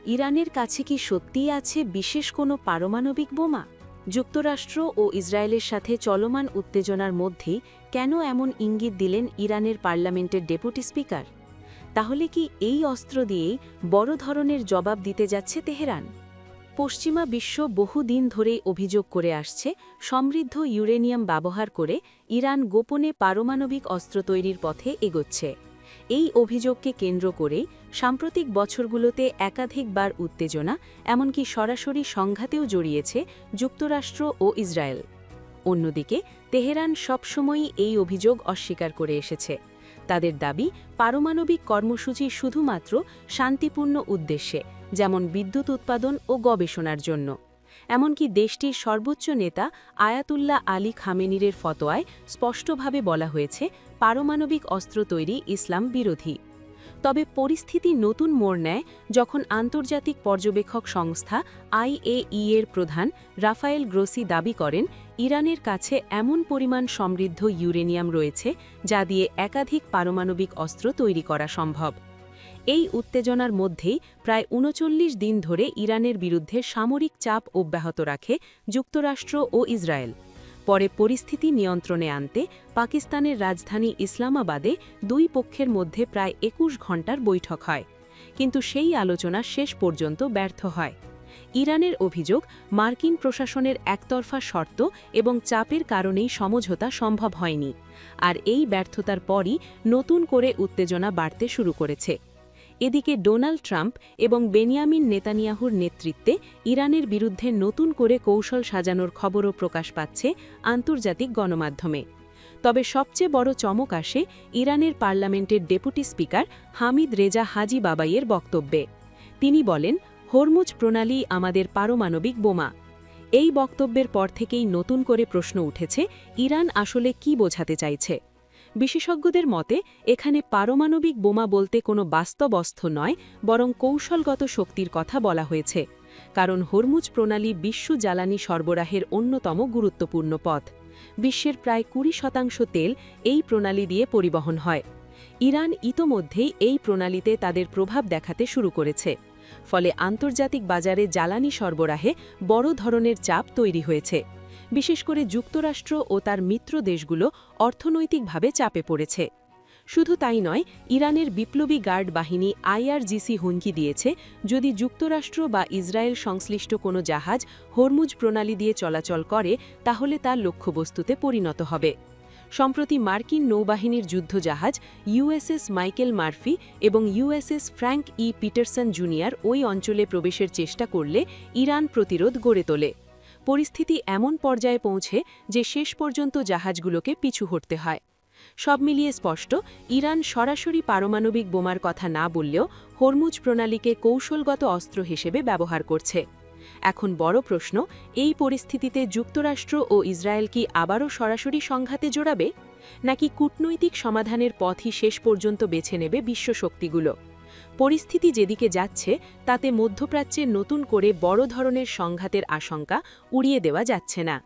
ইরানের কাছে কি সত্যিই আছে বিশেষ কোনো পারমাণবিক বোমা? যুক্তরাষ্ট্র ও ইসরায়েলের সাথে চলমান উত্তেজনার মধ্যেই কেন এমন ইঙ্গিত দিলেন ইরানের পার্লামেন্টের ডেপুটি স্পিকার? তাহলে কি এই অস্ত্র দিয়েই বড় ধরনের জবাব দিতে যাচ্ছে তেহরান? পশ্চিমা বিশ্ব বহুদিন ধরেই অভিযোগ করে আসছে, সমৃদ্ধ ইউরেনিয়াম ব্যবহার করে ইরান গোপনে পারমাণবিক অস্ত্র তৈরির পথে এগোচ্ছে। এই অভিযোগকে কেন্দ্র করে সাম্প্রতিক বছরগুলোতে একাধিকবার উত্তেজনা, এমনকি সরাসরি সংঘাতেও জড়িয়েছে যুক্তরাষ্ট্র ও ইসরায়েল। অন্যদিকে তেহরান সবসময়ই এই অভিযোগ অস্বীকার করে এসেছে। তাদের দাবি, পারমাণবিক কর্মসূচি শুধুমাত্র শান্তিপূর্ণ উদ্দেশ্যে, যেমন বিদ্যুৎ উৎপাদন ও গবেষণার জন্য। এমনকি দেশটির সর্বোচ্চ নেতা আয়াতুল্লাহ আলী খামেনির ফতোয়ায় স্পষ্টভাবে বলা হয়েছে, পারমাণবিক অস্ত্র তৈরি ইসলাম বিরোধী। তবে পরিস্থিতি নতুন মোড় নেয় যখন আন্তর্জাতিক পর্যবেক্ষক সংস্থা IAEA এর প্রধান রাফায়েল গ্রোসি দাবি করেন, ইরানের কাছে এমন পরিমাণ সমৃদ্ধ ইউরেনিয়াম রয়েছে যা দিয়ে একাধিক পারমাণবিক অস্ত্র তৈরি করা সম্ভব। এই উত্তেজনার মধ্যেই প্রায় ৩৯ দিন ধরে ইরানের বিরুদ্ধে সামরিক চাপ অব্যাহত রাখে যুক্তরাষ্ট্র ও ইসরায়েল। পরে পরিস্থিতি নিয়ন্ত্রণে আনতে পাকিস্তানের রাজধানী ইসলামাবাদে দুই পক্ষের মধ্যে প্রায় ২১ ঘণ্টার বৈঠক হয়, কিন্তু সেই আলোচনা শেষ পর্যন্ত ব্যর্থ হয়। ইরানের অভিযোগ, মার্কিন প্রশাসনের একতরফা শর্ত এবং চাপের কারণেই সমঝোতা সম্ভব হয়নি, আর এই ব্যর্থতার পরই নতুন করে উত্তেজনা বাড়তে শুরু করেছে। এদিকে ডোনাল্ড ট্রাম্প এবং বেনিয়ামিন নেতানিয়াহুর নেতৃত্বে ইরানের বিরুদ্ধে নতুন করে কৌশল সাজানোর খবরও প্রকাশ পাচ্ছে আন্তর্জাতিক গণমাধ্যমে। তবে সবচেয়ে বড় চমক আসে ইরানের পার্লামেন্টের ডেপুটি স্পিকার হামিদ রেজা হাজি বাবাইয়ের বক্তব্যে। তিনি বলেন, হরমুজ প্রণালী আমাদের পারমাণবিক বোমা। এই বক্তব্যের পর থেকেই নতুন করে প্রশ্ন উঠেছে, ইরান আসলে কি বোঝাতে চাইছে। বিশেষজ্ঞদের মতে এখানে পারমাণবিক বোমা বলতে কোনো বাস্তব অস্ত্র নয়, বরং কৌশলগত শক্তির কথা বলা হয়েছে। কারণ হরমুজ প্রণালী বিশ্ব জ্বালানি সরবরাহের অন্যতম গুরুত্বপূর্ণ পথ। বিশ্বের প্রায় ২০% তেল এই প্রণালী দিয়ে পরিবহন হয়। ইরান ইতোমধ্যেই এই প্রণালীতে তাদের প্রভাব দেখাতে শুরু করেছে। ফলে আন্তর্জাতিক বাজারে জ্বালানি সরবরাহে বড় ধরনের চাপ তৈরি হয়েছে। বিশেষ করে যুক্তরাষ্ট্র ও তার মিত্র দেশগুলো অর্থনৈতিকভাবে চাপে পড়েছে। শুধু তাই নয়, ইরানের বিপ্লবী গার্ড বাহিনী IRGC হুমকি দিয়েছে, যদি যুক্তরাষ্ট্র বা ইসরায়েল সংশ্লিষ্ট কোনো জাহাজ হরমুজ প্রণালী দিয়ে চলাচল করে তাহলে তা লক্ষ্যবস্তুতে পরিণত হবে। সম্প্রতি মার্কিন নৌবাহিনীর যুদ্ধজাহাজ USS মাইকেল মার্ফি এবং USS ফ্র্যাঙ্ক পিটারসন জুনিয়র ওই অঞ্চলে প্রবেশের চেষ্টা করলে ইরান প্রতিরোধ গড়ে তোলে। পরিস্থিতি এমন পর্যায়ে পৌঁছে যে শেষ পর্যন্ত জাহাজগুলোকে পিছু হটতে হয়। সব মিলিয়ে স্পষ্ট, ইরান সরাসরি পারমাণবিক বোমার কথা না বললেও হরমুজ প্রণালীকে কৌশলগত অস্ত্র হিসেবে ব্যবহার করছে। এখন বড় প্রশ্ন, এই পরিস্থিতিতে যুক্তরাষ্ট্র ও ইসরায়েল কি আবারও সরাসরি সংঘাতে জড়াবে, নাকি কূটনৈতিক সমাধানের পথই শেষ পর্যন্ত বেছে নেবে বিশ্ব শক্তিগুলো? পরিস্থিতি যেদিকে যাচ্ছে তাতে মধ্যপ্রাচ্যে নতুন করে বড় ধরনের সংঘাতের আশঙ্কা উড়িয়ে দেওয়া যাচ্ছে না।